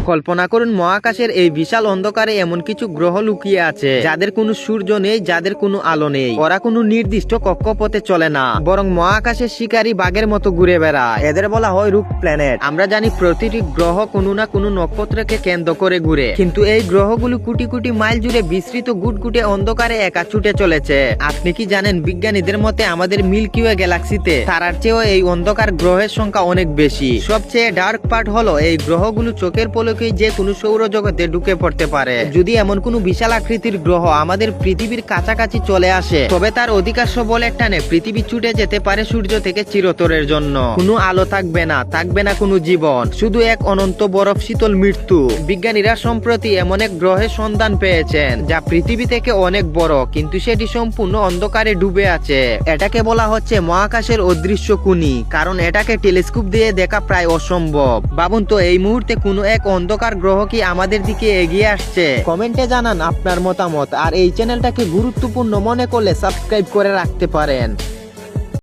কল্পনা করুন মহাকাশের এই বিশাল অন্ধকারে এমন কিছু গ্রহ লুকিয়ে আছে যাদের কোনো সূর্য নেই, যাদের কোনো আলো নেই। ওরা কোনো নির্দিষ্ট কক্ষপথে চলে না, বরং মহাকাশের শিকারী বাঘের মতো ঘুরে বেড়ায়। এদের বলা হয় রুক প্ল্যানেট। আমরা জানি প্রতিটি গ্রহ কোনো না কোনো নক্ষত্রকে কেন্দ্র করে ঘুরে, কিন্তু এই গ্রহগুলো কোটি কোটি মাইল জুড়ে বিস্তৃত গুটগুটে অন্ধকারে একা ছুটে চলেছে। আপনি কি জানেন বিজ্ঞানীদের মতে আমাদের মিল্কি ওয়ে গ্যালাক্সিতে তারার চেয়েও এই অন্ধকার গ্রহের সংখ্যা অনেক বেশি। সবচেয়ে ডার্ক পার্ট হলো এই গ্রহগুলো চোখের পলকেই যে কোনো সৌরজগতে ঢুকে পড়তে পারে। যদি এমন কোনো বিশাল আকৃতির গ্রহ আমাদের পৃথিবীর কাছাকাছি চলে আসে, তবে তার অধিকাংশ বলের টানে পৃথিবী ছুটে যেতে পারে সূর্য থেকে চিরতরের জন্য। কোনো আলো থাকবে না, থাকবে না কোনো জীবন, শুধু এক অনন্ত বরফ শীতল মৃত্যু। বিজ্ঞানীরা সম্প্রতি এমন এক গ্রহের সন্ধান পেয়েছেন যা পৃথিবী থেকে অনেক বড়, কিন্তু সেটি সম্পূর্ণ অন্ধকারে ডুবে আছে। এটাকে বলা হচ্ছে মহাকাশের অদৃশ্য কুনি, কারণ এটাকে টেলিস্কোপ দিয়ে দেখা প্রায় অসম্ভব। ভাবুন তো, এই মুহূর্তে কোনো এক অন্ধকার গ্রহ কি আমাদের দিকে এগিয়ে আসছে? কমেন্টে জানান আপনার মতামত, আর এই চ্যানেলটাকে গুরুত্বপূর্ণ মনে করলে সাবস্ক্রাইব করে রাখতে পারেন।